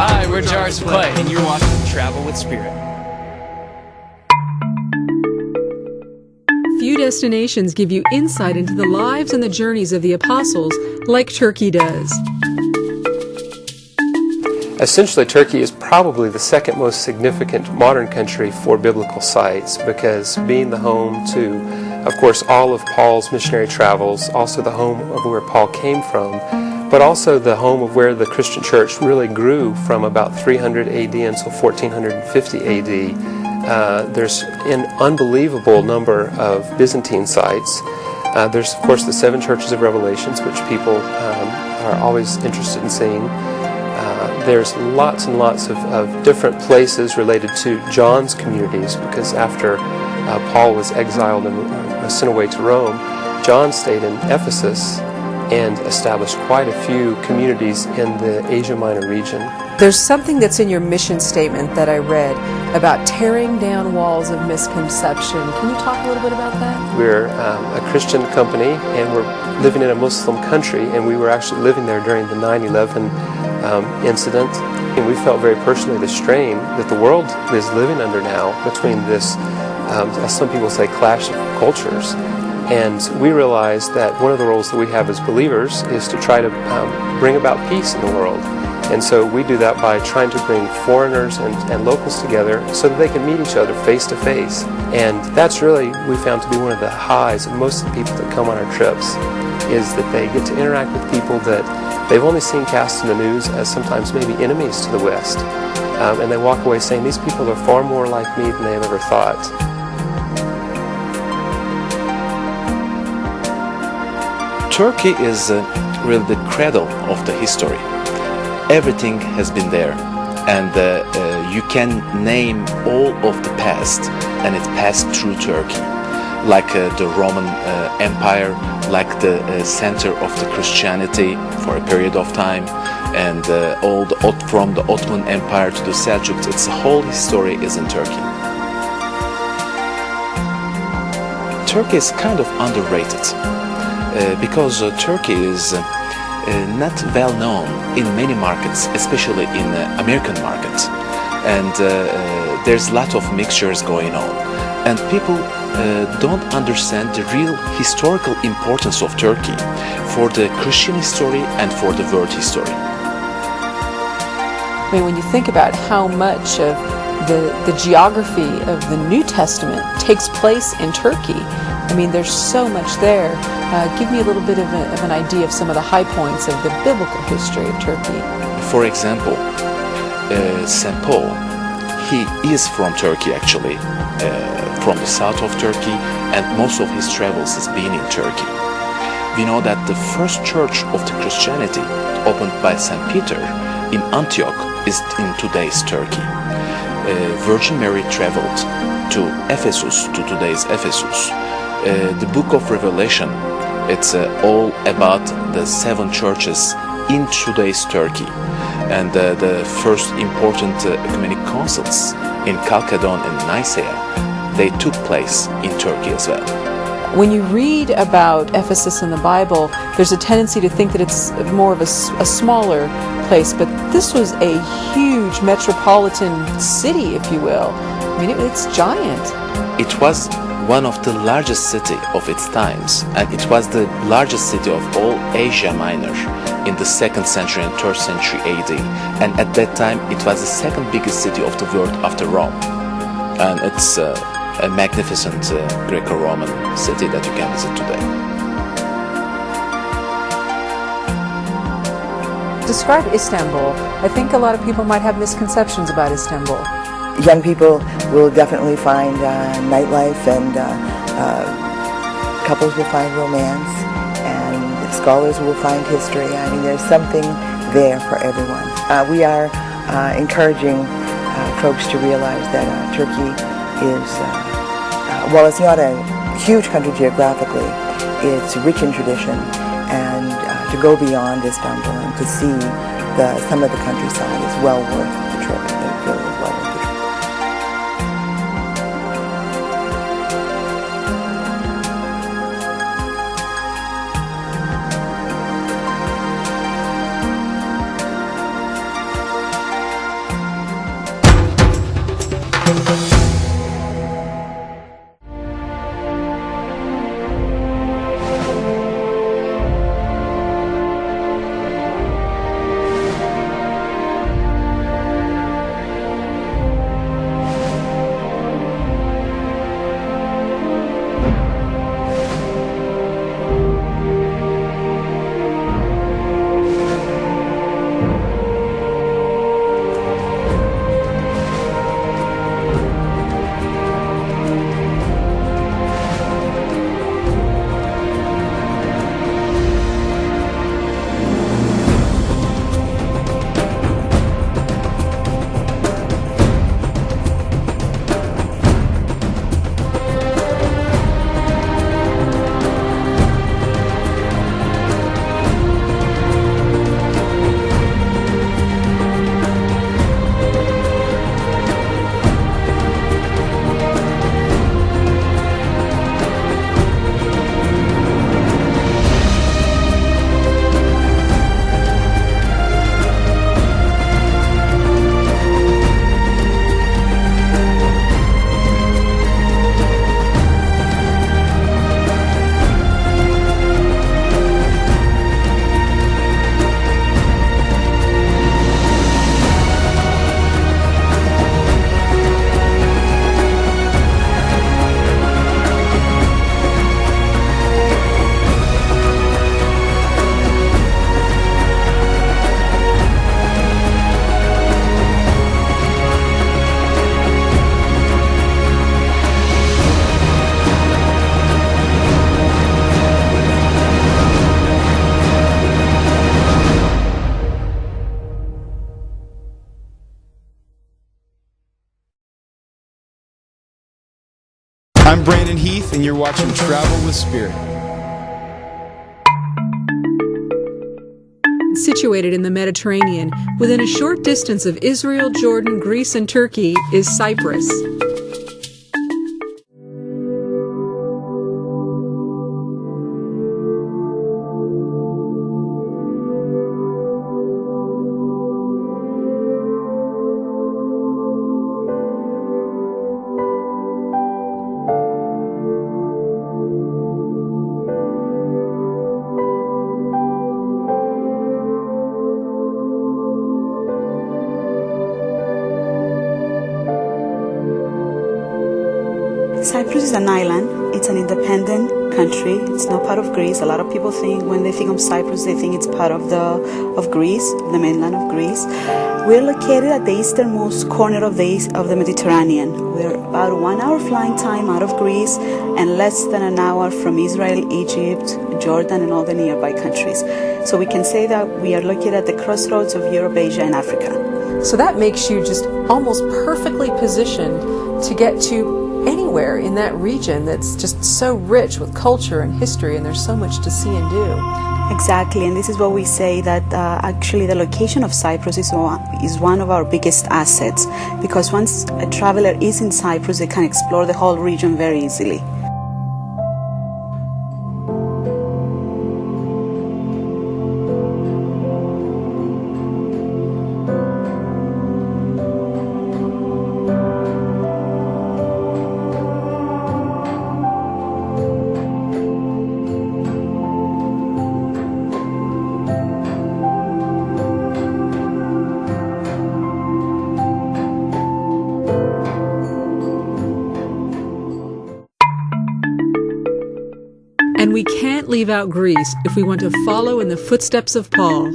Hi, we're Jars of Clay, and you're watching Travel with Spirit. Few destinations give you insight into the lives and the journeys of the apostles like Turkey does. Essentially, Turkey is probably the second most significant modern country for biblical sites because being the home to, of course, all of Paul's missionary travels, also the home of where Paul came from, but also the home of where the Christian church really grew from about 300 AD until 1450 AD. There's an unbelievable number of Byzantine sites. There's, of course, the 7 churches of Revelations, which people are always interested in seeing. There's lots and lots of different places related to John's communities, because after Paul was exiled and was sent away to Rome, John stayed in Ephesus and established quite a few communities in the Asia Minor region. There's something that's in your mission statement that I read about tearing down walls of misconception. Can you talk a little bit about that? We're a Christian company, and we're living in a Muslim country, and we were actually living there during the 9/11 incident. And we felt very personally the strain that the world is living under now between this, as some people say, clash of cultures. And we realized that one of the roles that we have as believers is to try to bring about peace in the world. And so we do that by trying to bring foreigners and locals together so that they can meet each other face to face. And that's really, we found to be one of the highs of most of the people that come on our trips, is that they get to interact with people that they've only seen cast in the news as sometimes maybe enemies to the West. And they walk away saying, these people are far more like me than they've ever thought. Turkey is really the cradle of the history. Everything has been there, and you can name all of the past, and it passed through Turkey, like the Roman Empire, like the center of the Christianity for a period of time, and from the Ottoman Empire to the Seljuks. Its whole history is in Turkey. Turkey is kind of underrated because Turkey is not well known in many markets, especially in American markets, and there's a lot of mixtures going on, and people don't understand the real historical importance of Turkey for the Christian history and for the world history. I mean, when you think about how much of the geography of the New Testament takes place in Turkey, I mean, there's so much there. Give me a little bit of an idea of some of the high points of the biblical history of Turkey. For example, St. Paul, he is from Turkey actually, from the south of Turkey, and most of his travels has been in Turkey. We know that the first church of the Christianity opened by St. Peter in Antioch is in today's Turkey. Virgin Mary traveled to Ephesus, to today's Ephesus. The book of Revelation, it's all about the 7 churches in today's Turkey, and the first important ecumenic councils in Chalcedon and Nicaea, they took place in Turkey as well. When you read about Ephesus in the Bible, there's a tendency to think that it's more of a smaller place, but this was a huge metropolitan city, if you will. I mean, it's giant. It was one of the largest city of its times, and it was the largest city of all Asia Minor in the 2nd century and 3rd century AD, and at that time it was the 2nd biggest city of the world after Rome, and it's a magnificent Greco-Roman city that you can visit today. Describe Istanbul. I think a lot of people might have misconceptions about Istanbul. Young people will definitely find nightlife, and couples will find romance, and scholars will find history. I mean, there's something there for everyone. We are encouraging folks to realize that Turkey is, while it's not a huge country geographically, it's rich in tradition, and to go beyond Istanbul and to see some of the countryside is well worth the trip. It really is well worth the trip. I'm Brandon Heath, and you're watching Travel with Spirit. Situated in the Mediterranean, within a short distance of Israel, Jordan, Greece, and Turkey, is Cyprus. Cyprus is an island. It's an independent country. It's not part of Greece. A lot of people think when they think of Cyprus, they think it's part of Greece, the mainland of Greece. We're located at the easternmost corner of the Mediterranean. We're about 1 hour flying time out of Greece and less than an hour from Israel, Egypt, Jordan, and all the nearby countries. So we can say that we are located at the crossroads of Europe, Asia, and Africa. So that makes you just almost perfectly positioned to get to anywhere in that region that's just so rich with culture and history, and there's so much to see and do. Exactly, and this is what we say, that actually the location of Cyprus is one of our biggest assets, because once a traveler is in Cyprus, they can explore the whole region very easily. And we can't leave out Greece if we want to follow in the footsteps of Paul.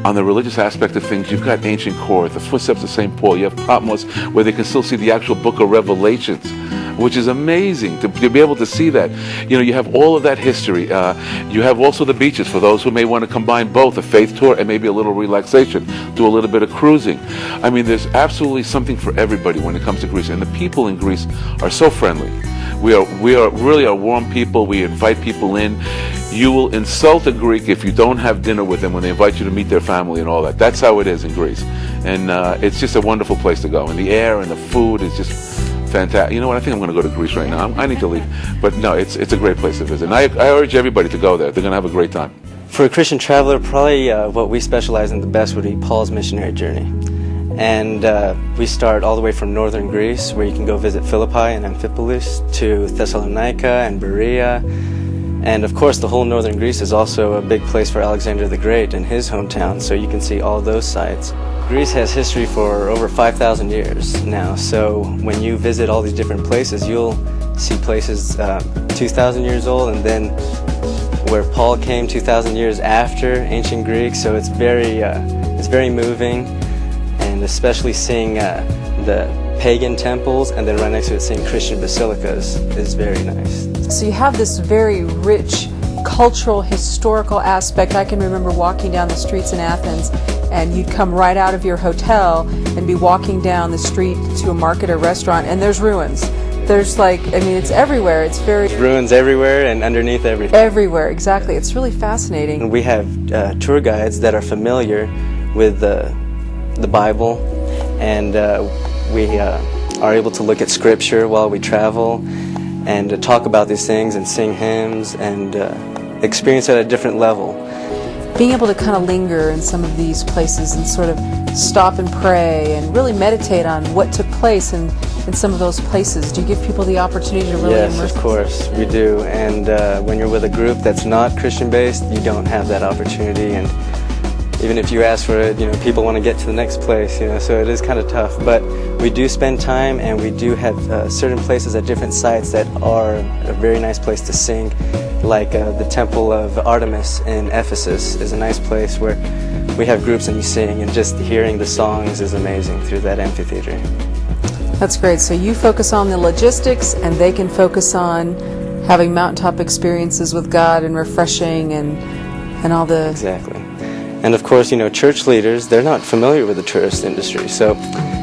On the religious aspect of things, you've got ancient Corinth, the footsteps of St. Paul. You have Patmos, where they can still see the actual book of Revelations, which is amazing to be able to see that. You know, you have all of that history. You have also the beaches for those who may want to combine both, a faith tour and maybe a little relaxation, do a little bit of cruising. I mean, there's absolutely something for everybody when it comes to Greece, and the people in Greece are so friendly. We are really a warm people. We invite people in. You will insult a Greek if you don't have dinner with them when they invite you to meet their family and all that. That's how it is in Greece. And it's just a wonderful place to go. And the air and the food is just fantastic. You know what? I think I'm going to go to Greece right now. I need to leave. But no, it's a great place to visit. And I urge everybody to go there. They're going to have a great time. For a Christian traveler, probably what we specialize in the best would be Paul's missionary journey. And we start all the way from northern Greece, where you can go visit Philippi and Amphipolis, to Thessalonica and Berea. And of course, the whole northern Greece is also a big place for Alexander the Great and his hometown, so you can see all those sites. Greece has history for over 5,000 years now, so when you visit all these different places, you'll see places 2,000 years old, and then where Paul came 2,000 years after ancient Greek, so it's very moving, and especially seeing the pagan temples and then right next to it seeing Christian basilicas is very nice. So you have this very rich cultural, historical aspect. I can remember walking down the streets in Athens, and you'd come right out of your hotel and be walking down the street to a market or restaurant, and there's ruins. There's it's everywhere. It's very... Ruins everywhere and underneath everything. Everywhere, exactly. It's really fascinating. We have tour guides that are familiar with the Bible, and we are able to look at Scripture while we travel and talk about these things and sing hymns and experience it at a different level. Being able to kind of linger in some of these places and sort of stop and pray and really meditate on what took place in some of those places. Do you give people the opportunity to really immerse Yes, of course, we do. And when you're with a group that's not Christian-based, you don't have that opportunity. And even if you ask for it, people want to get to the next place, so it is kind of tough. But we do spend time, and we do have certain places at different sites that are a very nice place to sing, like the Temple of Artemis in Ephesus is a nice place where we have groups and you sing, and just hearing the songs is amazing through that amphitheater. That's great. So you focus on the logistics, and they can focus on having mountaintop experiences with God and refreshing and all the... Exactly. And of course, church leaders, they're not familiar with the tourist industry, so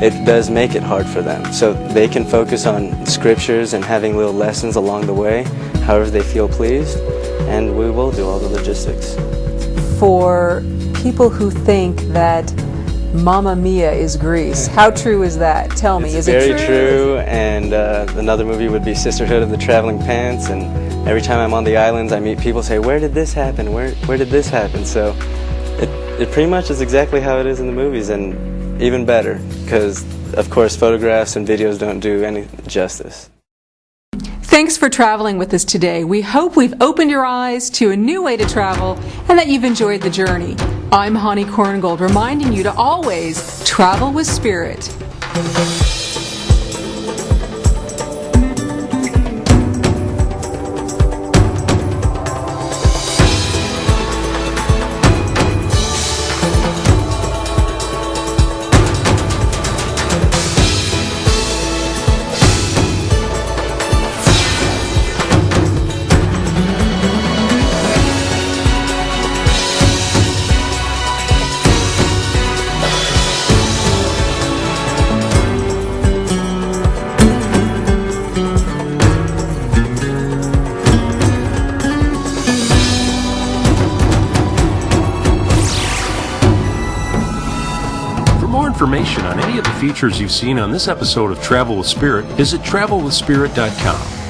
it does make it hard for them. So they can focus on scriptures and having little lessons along the way, however they feel pleased, and we will do all the logistics. For people who think that Mamma Mia is Greece, how true is that? Tell me, is it true? It's very true, and another movie would be Sisterhood of the Traveling Pants, and every time I'm on the islands, I meet people say, where did this happen? Where did this happen? So it pretty much is exactly how it is in the movies, and even better, because of course photographs and videos don't do any justice. Thanks for traveling with us today. We hope we've opened your eyes to a new way to travel and that you've enjoyed the journey. I'm Honey Korngold, reminding you to always travel with spirit. Information on any of the features you've seen on this episode of Travel with Spirit, visit travelwithspirit.com.